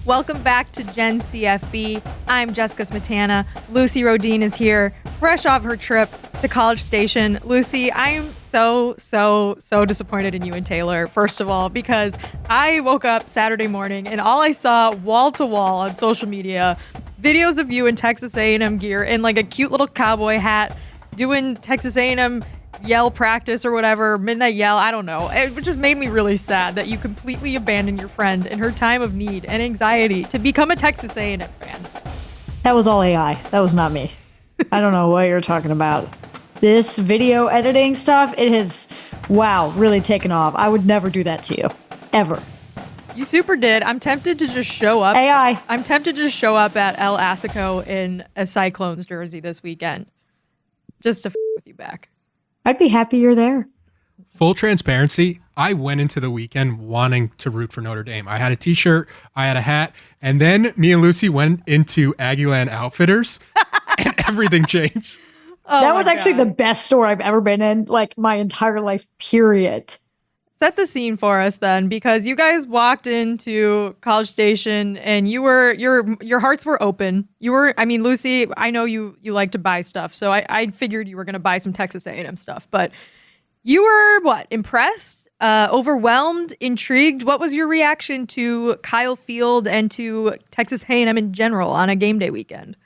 Welcome back to Gen CFB. I'm Jessica Smetana. Lucy Rodin is here, fresh off her trip to College Station. Lucy, I am so disappointed in you and Taylor, first of all, because I woke up Saturday morning and all I saw wall to wall on social media, videos of you in Texas A&M gear in like a cute little cowboy hat, doing Texas A&M yell practice or whatever, midnight yell, I don't know. It just made me really sad that you completely abandoned your friend in her time of need and anxiety to become a Texas A&M fan. That was all AI. That was not me. I don't know what you're talking about. This video editing stuff, it has, really taken off. I would never do that to you. Ever. You super did. I'm tempted to just show up. AI. I'm tempted to just show up at El Assico in a Cyclones jersey this weekend. Just to with you back. I'd be happy you're there. Full transparency, I went into the weekend wanting to root for Notre Dame. I had a t-shirt, I had a hat, and then me and Lucy went into Aggieland Outfitters, and everything changed. That was actually the best store I've ever been in, like my entire life, period. Set the scene for us then, because you guys walked into College Station and your hearts were open. Lucy, I know you like to buy stuff, so I figured you were going to buy some Texas A&M stuff, but you were impressed, overwhelmed, intrigued? What was your reaction to Kyle Field and to Texas A&M in general on a game day weekend?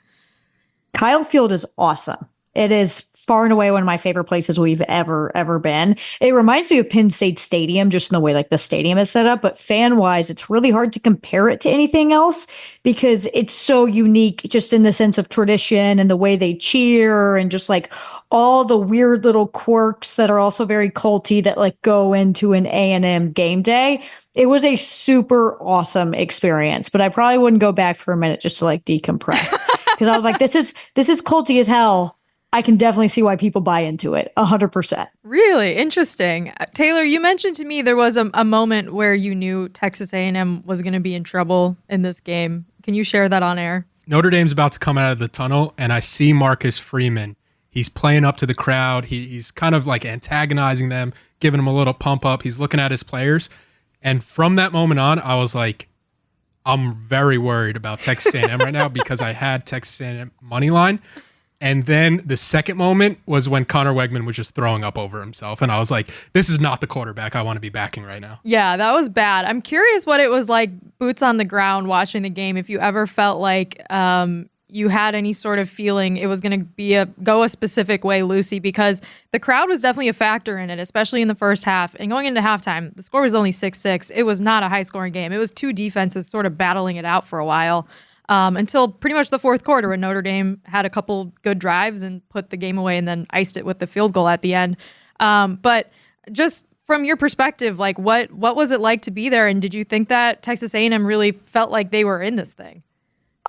Kyle Field is awesome. It is far and away one of my favorite places we've ever been. It reminds me of Penn State Stadium, just in the way like the stadium is set up. But fan-wise, it's really hard to compare it to anything else because it's so unique just in the sense of tradition and the way they cheer and just like all the weird little quirks that are also very culty that like go into an A&M game day. It was a super awesome experience, but I probably wouldn't go back for a minute just to like decompress because I was like, this is culty as hell. I can definitely see why people buy into it 100%. Really interesting. Taylor, you mentioned to me there was a moment where you knew Texas A&M was going to be in trouble in this game. Can you share that on air? Notre Dame's about to come out of the tunnel, and I see Marcus Freeman. He's playing up to the crowd. He's kind of like antagonizing them, giving them a little pump up. He's looking at his players. And from that moment on, I was like, I'm very worried about Texas A&M right now because I had Texas A&M money line. And then the second moment was when Connor Wegman was just throwing up over himself. And I was like, this is not the quarterback I want to be backing right now. Yeah, that was bad. I'm curious what it was like boots on the ground watching the game. If you ever felt like you had any sort of feeling it was going to go a specific way, Lucy, because the crowd was definitely a factor in it, especially in the first half. And going into halftime, the score was only 6-6. It was not a high-scoring game. It was two defenses sort of battling it out for a while. Until pretty much the fourth quarter when Notre Dame had a couple good drives and put the game away and then iced it with the field goal at the end. But just from your perspective, like what was it like to be there? And did you think that Texas A&M really felt like they were in this thing?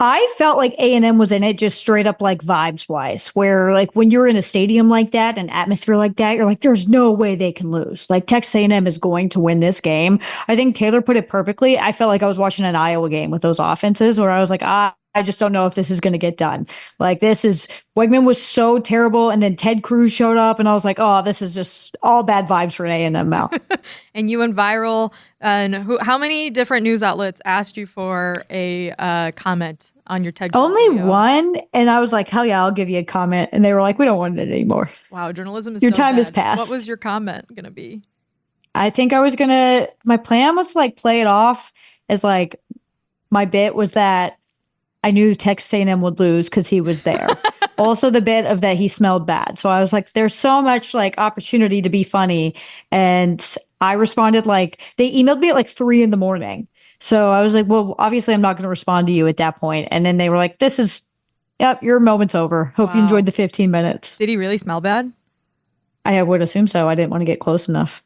I felt like A&M was in it just straight up like vibes wise, where like when you're in a stadium like that, an atmosphere like that, you're like, there's no way they can lose. Like Texas A&M is going to win this game. I think Taylor put it perfectly. I felt like I was watching an Iowa game with those offenses where I was like, I just don't know if this is going to get done. Like Wegman was so terrible. And then Ted Cruz showed up and I was like, oh, this is just all bad vibes for an A&M now. And you went viral. And how many different news outlets asked you for a comment on your Ted Cruz Only video? One. And I was like, hell yeah, I'll give you a comment. And they were like, we don't want it anymore. Wow, journalism is your so time dead. has passed. What was your comment going to be? I think I was my plan was to like play it off as like, my bit was that I knew Texas A&M would lose because he was there. Also the bit of that he smelled bad. So I was like, there's so much like opportunity to be funny. And I responded like, they emailed me at like 3 a.m. So I was like, well, obviously I'm not going to respond to you at that point. And then they were like, yep, your moment's over. Hope you enjoyed the 15 minutes. Did he really smell bad? I would assume so. I didn't want to get close enough.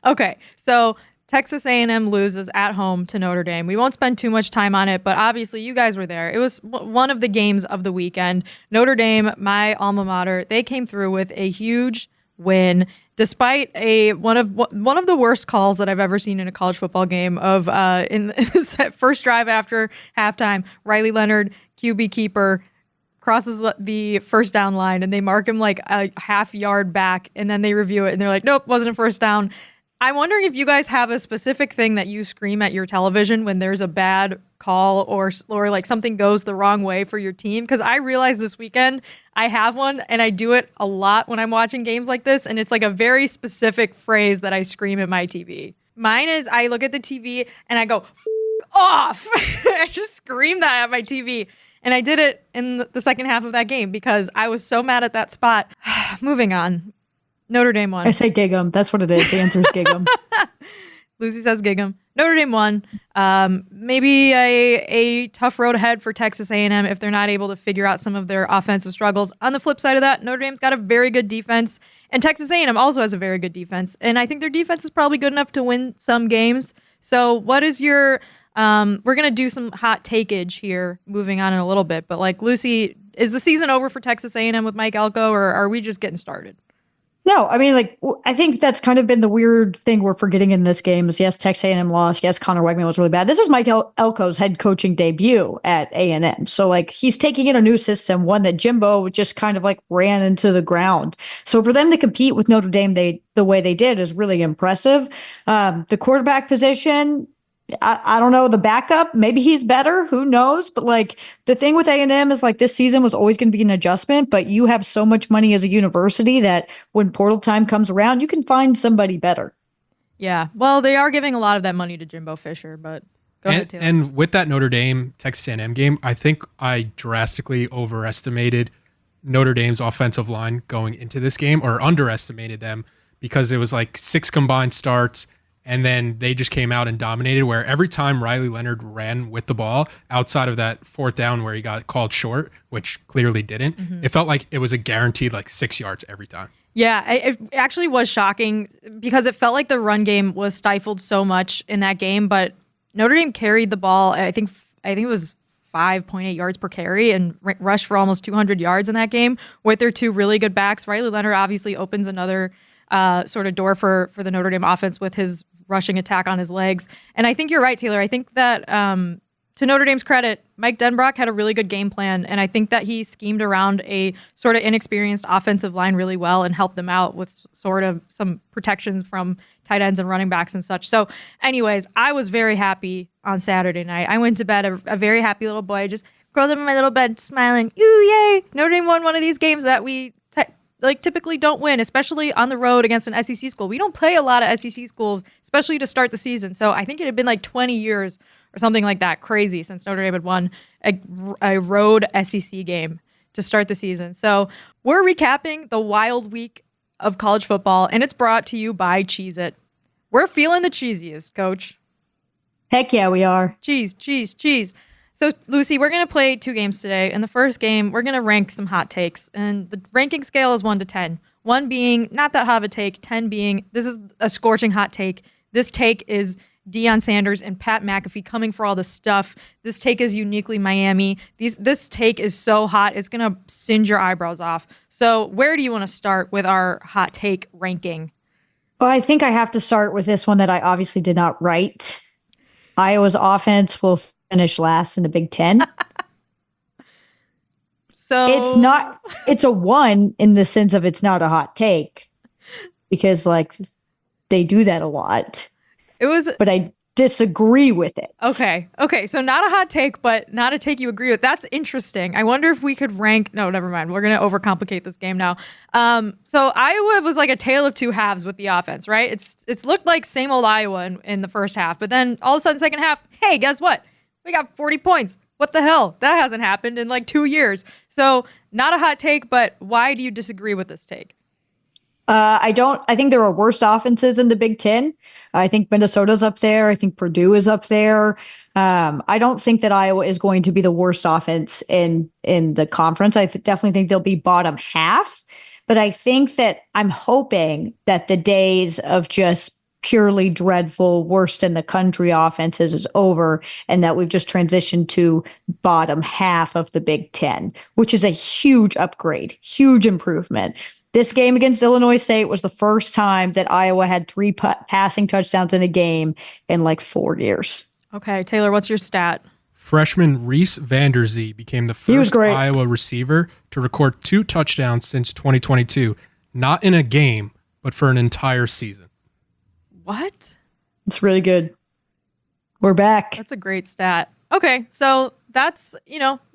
Okay, so Texas A&M loses at home to Notre Dame. We won't spend too much time on it, but obviously you guys were there. It was one of the games of the weekend. Notre Dame, my alma mater, they came through with a huge win, despite one of the worst calls that I've ever seen in a college football game. In the first drive after halftime, Riley Leonard, QB keeper, crosses the first down line, and they mark him like a half yard back, and then they review it, and they're like, nope, wasn't a first down. I'm wondering if you guys have a specific thing that you scream at your television when there's a bad call or like something goes the wrong way for your team. Because I realized this weekend I have one, and I do it a lot when I'm watching games like this. And it's like a very specific phrase that I scream at my TV. Mine is I look at the TV and I go, F off. I just scream that at my TV. And I did it in the second half of that game because I was so mad at that spot. Moving on. Notre Dame won. I say gig 'em. That's what it is. The answer is gig 'em. Lucy says gig 'em. Notre Dame won. Maybe a tough road ahead for Texas A&M if they're not able to figure out some of their offensive struggles. On the flip side of that, Notre Dame's got a very good defense, and Texas A&M also has a very good defense. And I think their defense is probably good enough to win some games. So what is your we're going to do some hot takeage here moving on in a little bit. But like, Lucy, is the season over for Texas A&M with Mike Elko, or are we just getting started? No, I mean, like, I think that's kind of been the weird thing we're forgetting in this game is, yes, Texas A&M lost. Yes, Connor Wegman was really bad. This was Mike Elko's head coaching debut at A&M. So, like, he's taking in a new system, one that Jimbo just kind of, like, ran into the ground. So for them to compete with Notre Dame the way they did is really impressive. The quarterback position, I don't know, the backup, maybe he's better, who knows? But like the thing with A&M is like this season was always going to be an adjustment, but you have so much money as a university that when portal time comes around, you can find somebody better. Yeah, well, they are giving a lot of that money to Jimbo Fisher, but go ahead, Taylor. And with that Notre Dame Texas A&M game, I think I drastically overestimated Notre Dame's offensive line going into this game, or underestimated them, because it was like 6 combined starts. And then they just came out and dominated, where every time Riley Leonard ran with the ball outside of that 4th down where he got called short, which clearly didn't, it felt like it was a guaranteed like 6 yards every time. Yeah, it actually was shocking because it felt like the run game was stifled so much in that game. But Notre Dame carried the ball, I think it was 5.8 yards per carry and rushed for almost 200 yards in that game with their 2 really good backs. Riley Leonard obviously opens another sort of door for the Notre Dame offense with his rushing attack on his legs. And I think you're right, Taylor. I think that to Notre Dame's credit, Mike Denbrock had a really good game plan. And I think that he schemed around a sort of inexperienced offensive line really well and helped them out with sort of some protections from tight ends and running backs and such. So anyways, I was very happy on Saturday night. I went to bed a very happy little boy, just curled up in my little bed smiling. Ooh, yay. Notre Dame won one of these games that we typically don't win, especially on the road against an SEC school. We don't play a lot of SEC schools, especially to start the season. So I think it had been like 20 years or something like that, crazy, since Notre Dame had won a road SEC game to start the season. So we're recapping the wild week of college football, and it's brought to you by Cheez-It. We're feeling the cheesiest, Coach. Heck yeah, we are. Cheese, cheese, cheese. So, Lucy, we're going to play 2 games today. In the first game, we're going to rank some hot takes. And the ranking scale is 1 to 10. 1 being not that hot of a take, 10 being this is a scorching hot take. This take is Deion Sanders and Pat McAfee coming for all the stuff. This take is uniquely Miami. This take is so hot, it's going to singe your eyebrows off. So where do you want to start with our hot take ranking? Well, I think I have to start with this one that I obviously did not write. Iowa's offense will finish last in the Big Ten. So it's a 1 in the sense of it's not a hot take, because like they do that a lot. But I disagree with it. Okay. So not a hot take, but not a take you agree with. That's interesting. I wonder if we could rank. No, never mind. We're going to overcomplicate this game now. So Iowa was like a tale of 2 halves with the offense, right? It's looked like same old Iowa in the first half, but then all of a sudden second half, hey, guess what? We got 40 points. What the hell? That hasn't happened in like 2 years. So not a hot take, but why do you disagree with this take? I think there are worse offenses in the Big Ten. I think Minnesota's up there. I think Purdue is up there. I don't think that Iowa is going to be the worst offense in the conference. I definitely think they'll be bottom half. But I think that I'm hoping that the days of just purely dreadful, worst in the country offenses is over, and that we've just transitioned to bottom half of the Big Ten, which is a huge upgrade, huge improvement. This game against Illinois State was the first time that Iowa had 3 passing touchdowns in a game in like 4 years. Okay, Taylor, what's your stat? Freshman Reese Vanderzee became the first Iowa receiver to record 2 touchdowns since 2022, not in a game, but for an entire season. What? It's really good. We're back. That's a great stat. Okay, so that's,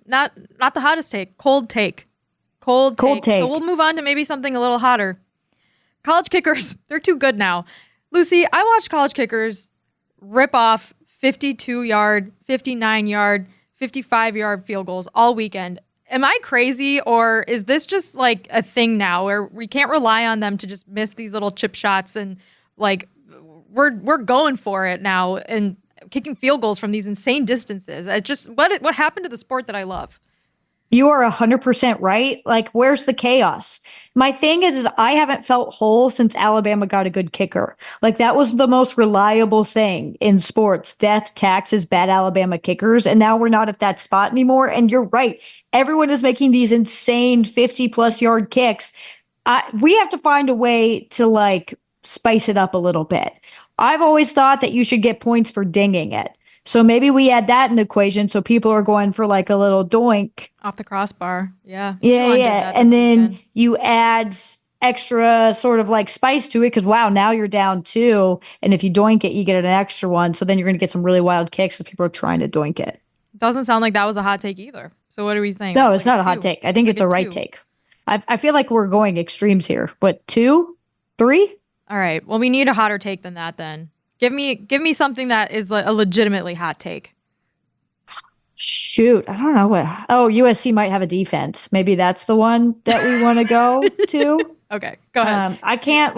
not the hottest take. Cold take. Cold take. So we'll move on to maybe something a little hotter. College kickers, they're too good now. Lucy, I watched college kickers rip off 52-yard, 59-yard, 55-yard field goals all weekend. Am I crazy, or is this just like a thing now where we can't rely on them to just miss these little chip shots and like we're going for it now and kicking field goals from these insane distances? It just what happened to the sport that I love? You are 100% right. Like, where's the chaos? My thing is I haven't felt whole since Alabama got a good kicker. Like, that was the most reliable thing in sports. Death, taxes, bad Alabama kickers. And now we're not at that spot anymore. And you're right. Everyone is making these insane 50-plus yard kicks. We have to find a way to, like, spice it up a little bit. I've always thought that you should get points for dinging it. So maybe we add that in the equation so people are going for like a little doink. Off the crossbar. Yeah. Yeah. And then you add extra sort of like spice to it because, wow, now you're down 2. And if you doink it, you get an extra one. So then you're going to get some really wild kicks if people are trying to doink it. Doesn't sound like that was a hot take either. So what are we saying? No, it's like not a hot take. I think it's a right take. I feel like we're going extremes here. What, 2? 3? All right. Well, we need a hotter take than that then. Give me something that is a legitimately hot take. Shoot, I don't know what. Oh, USC might have a defense. Maybe that's the one that we want to go to. Okay, go ahead. I can't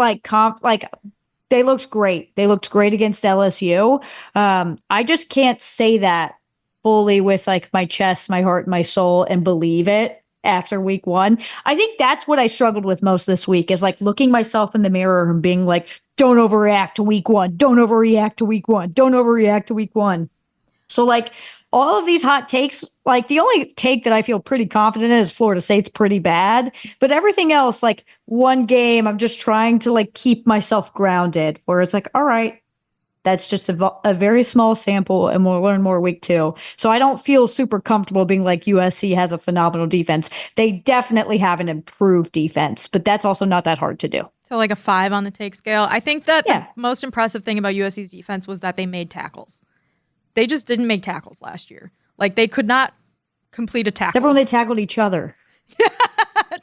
they looked great. They looked great against LSU. I just can't say that fully with like my chest, my heart, my soul, and believe it after week 1. I think that's what I struggled with most this week is like looking myself in the mirror and being like, don't overreact to week 1. Don't overreact to week 1. Don't overreact to week 1. So like all of these hot takes, like the only take that I feel pretty confident in is Florida State's pretty bad. But everything else, like one game, I'm just trying to like keep myself grounded where it's like, all right, that's just a very small sample and we'll learn more week 2. So I don't feel super comfortable being like USC has a phenomenal defense. They definitely have an improved defense, but that's also not that hard to do. So like a 5 on the take scale. I think that the most impressive thing about USC's defense was that they made tackles. They just didn't make tackles last year. Like they could not complete a tackle. Except when they tackled each other.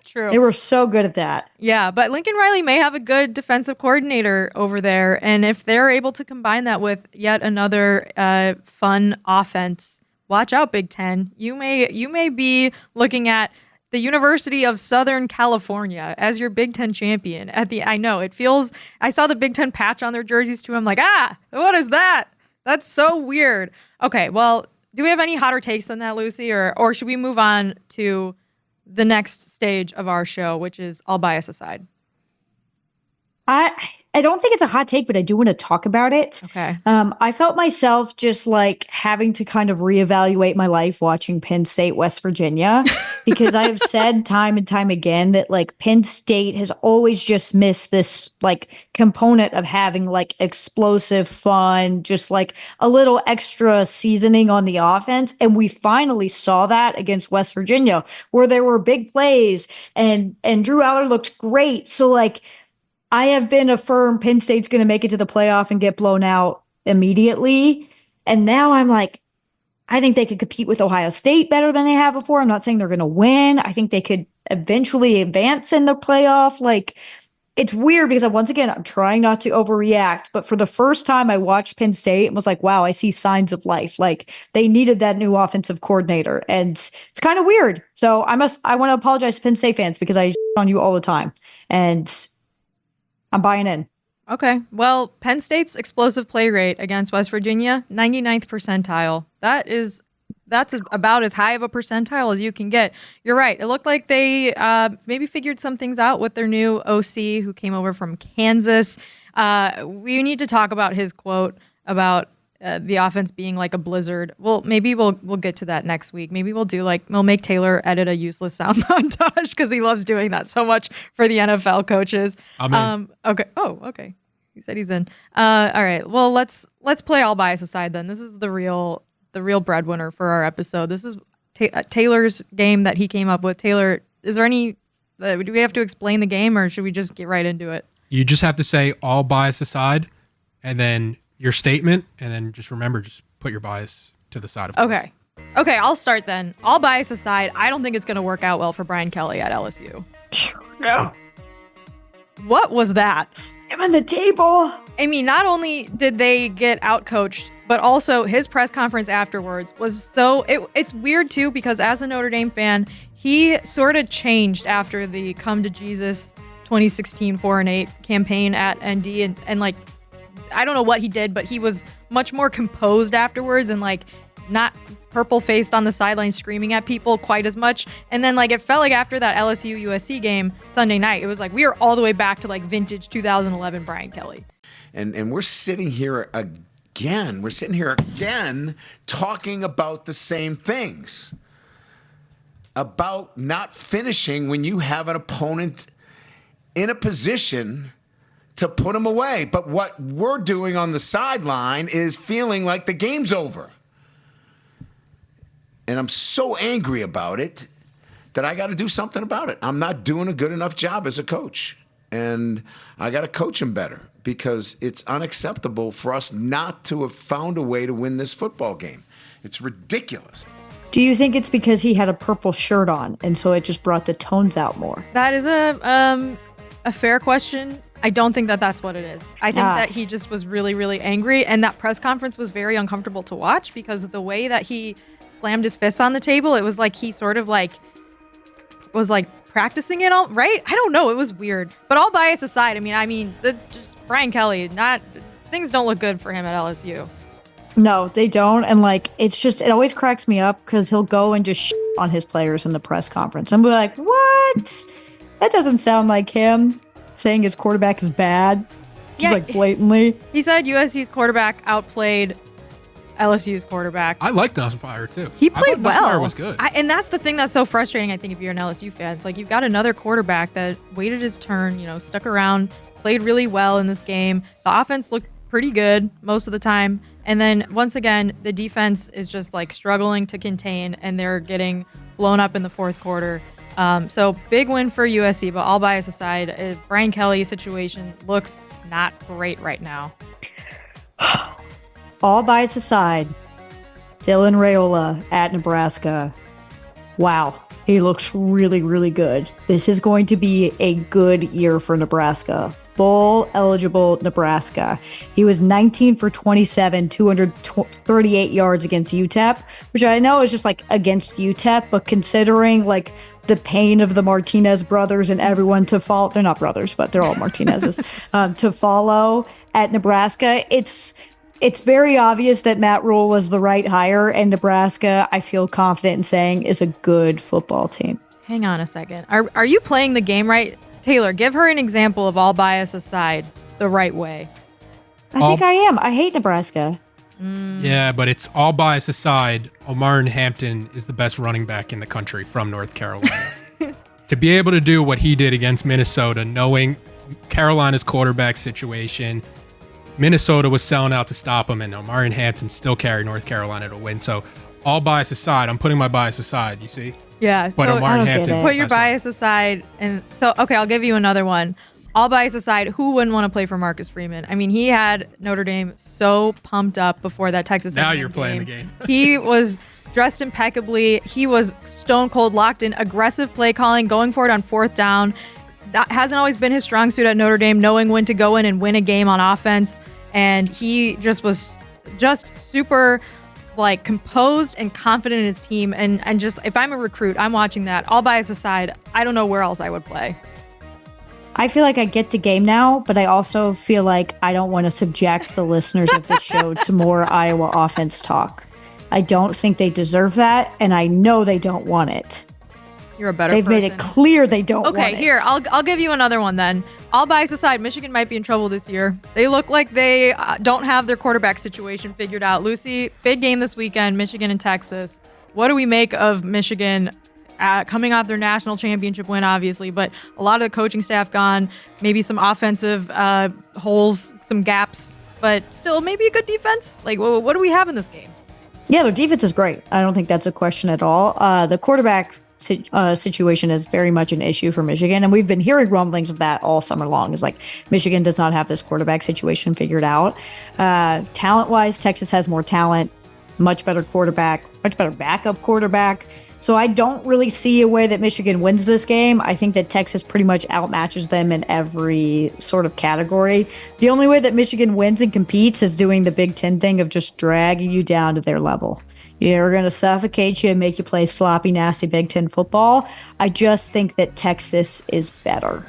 True. They were so good at that. Yeah, but Lincoln Riley may have a good defensive coordinator over there. And if they're able to combine that with yet another fun offense, watch out, Big Ten. You may be looking at the University of Southern California as your Big Ten champion. I know it feels. I saw the Big Ten patch on their jerseys too. I'm like, what is that? That's so weird. Okay, well, do we have any hotter takes than that, Lucy, or should we move on to the next stage of our show, which is all bias aside? I don't think it's a hot take, but I do want to talk about it. Okay. I felt myself just like having to kind of reevaluate my life watching Penn State, West Virginia, because I have said time and time again that like Penn State has always just missed this like component of having like explosive fun, just like a little extra seasoning on the offense. And we finally saw that against West Virginia, where there were big plays and Drew Aller looked great. So like, I have been affirmed Penn State's going to make it to the playoff and get blown out immediately. And now I'm like, I think they could compete with Ohio State better than they have before. I'm not saying they're going to win. I think they could eventually advance in the playoff. Like, it's weird because once again, I'm trying not to overreact. But for the first time, I watched Penn State and was like, wow, I see signs of life. Like, they needed that new offensive coordinator. And it's kind of weird. So I want to apologize to Penn State fans because I on you all the time. And I'm buying in. Okay. Well, Penn State's explosive play rate against West Virginia, 99th percentile. That's about as high of a percentile as you can get. You're right. It looked like they maybe figured some things out with their new OC who came over from Kansas. We need to talk about his quote about the offense being like a blizzard. Well, maybe we'll get to that next week. Maybe we'll make Taylor edit a useless sound montage because he loves doing that so much for the NFL coaches. Okay. Oh, okay. He said he's in. All right. Well, let's play all bias aside then. This is the real breadwinner for our episode. This is Taylor's game that he came up with. Taylor, is there any? Do we have to explain the game, or should we just get right into it? You just have to say all bias aside. and then your statement, and then just remember, just put your bias to the side of Okay. Okay, I'll start then. All bias aside, I don't think it's going to work out well for Brian Kelly at LSU. No. What was that? Slam on the table. I mean, not only did they get outcoached, but also his press conference afterwards was it's weird too, because as a Notre Dame fan, he sort of changed after the Come to Jesus 2016 4-8 campaign at ND, and like, I don't know what he did, but he was much more composed afterwards and like not purple faced on the sideline screaming at people quite as much. And then like it felt like after that LSU USC game Sunday night, it was like we are all the way back to like vintage 2011 Brian Kelly. And we're sitting here again. We're sitting here again talking about the same things. About not finishing when you have an opponent in a position to put them away. But what we're doing on the sideline is feeling like the game's over. And I'm so angry about it that I got to do something about it. I'm not doing a good enough job as a coach. And I got to coach him better, because it's unacceptable for us not to have found a way to win this football game. It's ridiculous. Do you think it's because he had a purple shirt on, and so it just brought the tones out more? That is a fair question. I don't think that that's what it is. I think that he just was really, really angry, and that press conference was very uncomfortable to watch because of the way that he slammed his fists on the table. It was like he sort of like was like practicing it all, right? I don't know. It was weird. But all bias aside, just Brian Kelly, things don't look good for him at LSU. No, they don't. And like, it always cracks me up because he'll go and just on his players in the press conference. And we're like, what? That doesn't sound like him saying his quarterback is bad. Just like blatantly. He said USC's quarterback outplayed LSU's quarterback. I liked Nussmeier too. He played well. Nussmeier was good. And that's the thing that's so frustrating, I think, if you're an LSU fan. It's like you've got another quarterback that waited his turn, stuck around, played really well in this game. The offense looked pretty good most of the time. And then once again, the defense is just like struggling to contain, and they're getting blown up in the fourth quarter. So big win for USC, but all bias aside, Brian Kelly's situation looks not great right now. All bias aside, Dylan Raiola at Nebraska. Wow, he looks really, really good. This is going to be a good year for Nebraska. Bowl eligible Nebraska. He was 19 for 27, 238 yards against UTEP, which I know is just like against UTEP, but considering like the pain of the Martinez brothers and everyone to follow, they're not brothers, but they're all Martinezes, to follow at Nebraska, it's very obvious that Matt Rule was the right hire, and Nebraska, I feel confident in saying, is a good football team. Hang on a second. Are you playing the game right? Taylor, give her an example of all bias aside the right way. I think I am. I hate Nebraska. Yeah, but it's all bias aside. Omar Hampton is the best running back in the country from North Carolina. To be able to do what he did against Minnesota, knowing Carolina's quarterback situation, Minnesota was selling out to stop him, and Omar Hampton still carried North Carolina to win. So all bias aside, I'm putting my bias aside, you see? Yeah, but so Omar Hampton, put your bias aside. And so, okay, I'll give you another one. All bias aside, who wouldn't want to play for Marcus Freeman? I mean, he had Notre Dame so pumped up before that Texas A&M Now you're playing the game. He was dressed impeccably. He was stone cold locked in, aggressive play calling, going for it on fourth down. That hasn't always been his strong suit at Notre Dame, knowing when to go in and win a game on offense. And he just was just super like composed and confident in his team. And just, if I'm a recruit, I'm watching that. All bias aside, I don't know where else I would play. I feel like I get the game now, but I also feel like I don't want to subject the listeners of the show to more Iowa offense talk. I don't think they deserve that, and I know they don't want it. You're a better They've person. made it clear they don't want it. Okay, here, I'll give you another one then. All bias aside, Michigan might be in trouble this year. They look like they don't have their quarterback situation figured out. Lucy, big game this weekend, Michigan and Texas. What do we make of Michigan coming off their national championship win, obviously, but a lot of the coaching staff gone, maybe some offensive holes, some gaps, but still maybe a good defense? Like, what do we have in this game? Yeah, their defense is great. I don't think that's a question at all. The quarterback situation is very much an issue for Michigan. And we've been hearing rumblings of that all summer long. Is like Michigan does not have this quarterback situation figured out. Talent-wise, Texas has more talent, much better quarterback, much better backup quarterback. So I don't really see a way that Michigan wins this game. I think that Texas pretty much outmatches them in every sort of category. The only way that Michigan wins and competes is doing the Big Ten thing of just dragging you down to their level. They're going to suffocate you and make you play sloppy, nasty Big Ten football. I just think that Texas is better.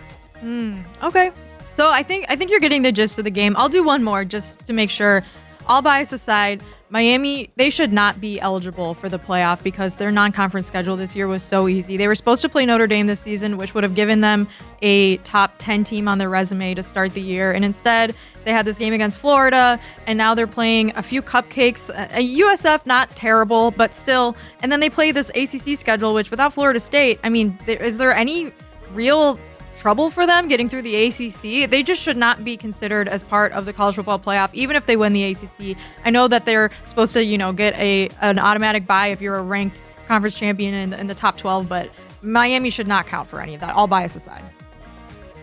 Okay. So I think you're getting the gist of the game. I'll do one more just to make sure. All bias aside, Miami, they should not be eligible for the playoff because their non-conference schedule this year was so easy. They were supposed to play Notre Dame this season, which would have given them a top 10 team on their resume to start the year. And instead, they had this game against Florida, and now they're playing a few cupcakes. USF, not terrible, but still. And then they play this ACC schedule, which without Florida State, I mean, is there any real trouble for them getting through the ACC? They just should not be considered as part of the college football playoff, even if they win the ACC. I know that they're supposed to, get an automatic bye if you're a ranked conference champion in the top 12, but Miami should not count for any of that, all bias aside.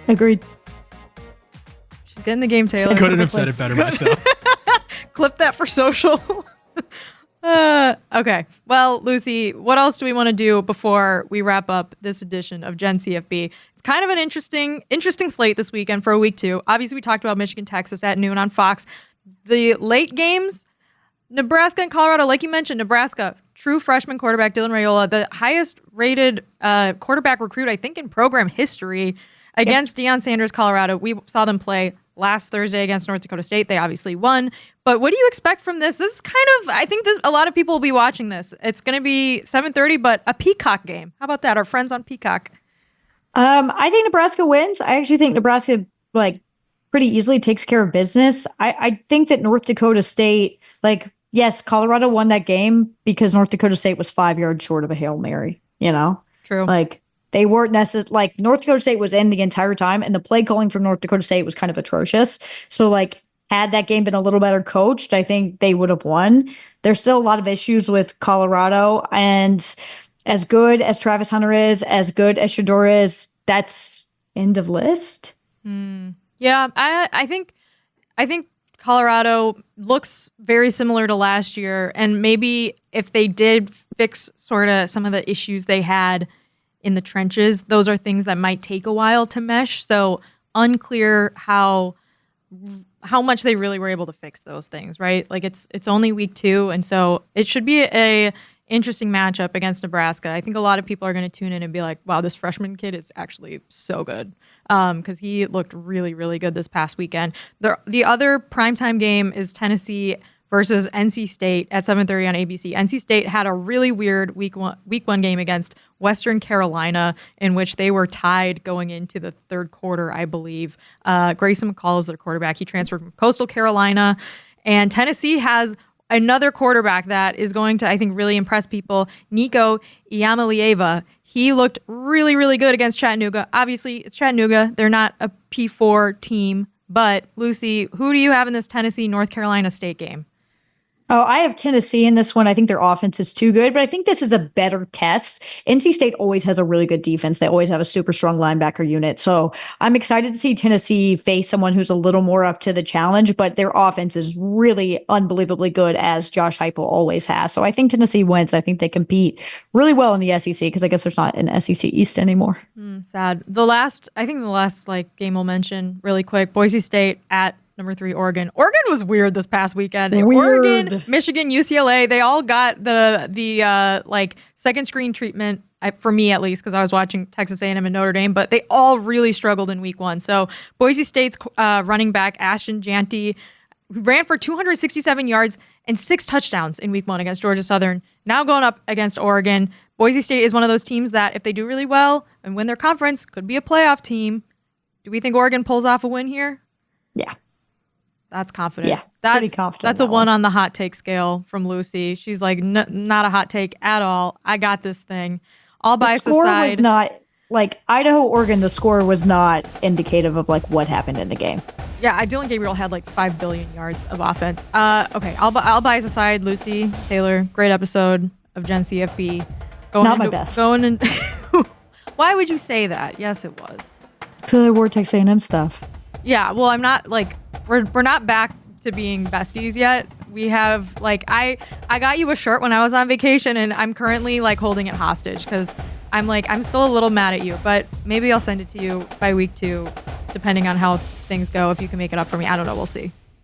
Agreed. She's getting the game, Taylor. Couldn't have said it better myself. Clip that for social. Okay. Well, Lucy, what else do we want to do before we wrap up this edition of Gen CFB? It's kind of an interesting slate this weekend for a week 2. Obviously, we talked about Michigan, Texas at noon on Fox. The late games, Nebraska and Colorado, like you mentioned, Nebraska, true freshman quarterback Dylan Raiola, the highest rated quarterback recruit, I think, in program history against Deion Sanders, Colorado. We saw them play last Thursday against North Dakota State. They obviously won. But what do you expect from this? This is kind of, I think a lot of people will be watching this. It's going to be 7:30, but a Peacock game. How about that? Our friends on Peacock. I think Nebraska wins. I actually think Nebraska, pretty easily takes care of business. I think that North Dakota State, yes, Colorado won that game because North Dakota State was 5 yards short of a Hail Mary, True. They weren't necessarily, North Dakota State was in the entire time, and the play calling from North Dakota State was kind of atrocious. So, had that game been a little better coached, I think they would have won. There's still a lot of issues with Colorado, and as good as Travis Hunter is, as good as Shedeur is, that's end of list. Yeah, I think Colorado looks very similar to last year, and maybe if they did fix sort of some of the issues they had in the trenches, those are things that might take a while to mesh. So unclear how much they really were able to fix those things, right? It's only week 2, and so it should be a interesting matchup against Nebraska. I think a lot of people are going to tune in and be like, wow, this freshman kid is actually so good, because he looked really, really good this past weekend. The other primetime game is Tennessee versus NC State at 7:30 on ABC. NC State had a really weird week one game against Western Carolina, in which they were tied going into the third quarter, I believe. Grayson McCall is their quarterback. He transferred from Coastal Carolina. And Tennessee has another quarterback that is going to, I think, really impress people, Nico Iamaleava. He looked really, really good against Chattanooga. Obviously, it's Chattanooga. They're not a P4 team. But, Lucy, who do you have in this Tennessee-North Carolina State game? Oh, I have Tennessee in this one. I think their offense is too good, but I think this is a better test. NC State always has a really good defense. They always have a super strong linebacker unit. So I'm excited to see Tennessee face someone who's a little more up to the challenge, but their offense is really unbelievably good, as Josh Heupel always has. So I think Tennessee wins. I think they compete really well in the SEC, because I guess there's not an SEC East anymore. Sad. The last game we'll mention really quick, Boise State at number 3, Oregon. Oregon was weird this past weird. Oregon, Michigan, UCLA, they all got the second screen treatment, for me at least, because I was watching Texas A&M and Notre Dame, but they all really struggled in week 1. So Boise State's running back, Ashton Janty, ran for 267 yards and 6 touchdowns in week 1 against Georgia Southern. Now going up against Oregon. Boise State is one of those teams that, if they do really well and win their conference, could be a playoff team. Do we think Oregon pulls off a win here? Yeah. That's confident. Yeah, pretty confident. That's a 1 on the hot take scale from Lucy. She's like, not a hot take at all. I got this thing. All bias aside. The score was not, Idaho, Oregon, the score was not indicative of, what happened in the game. Yeah, Dylan Gabriel had, 5 billion yards of offense. Okay, all bias aside, Lucy, Taylor, great episode of Gen CFB. Not my best. Going in. Why would you say that? Yes, it was. Because I wore Texas A&M stuff. Yeah, well, I'm not like we're not back to being besties yet. We have like I got you a shirt when I was on vacation, and I'm currently like holding it hostage because I'm still a little mad at you, but maybe I'll send it to you by week 2, depending on how things go. If you can make it up for me, I don't know. We'll see.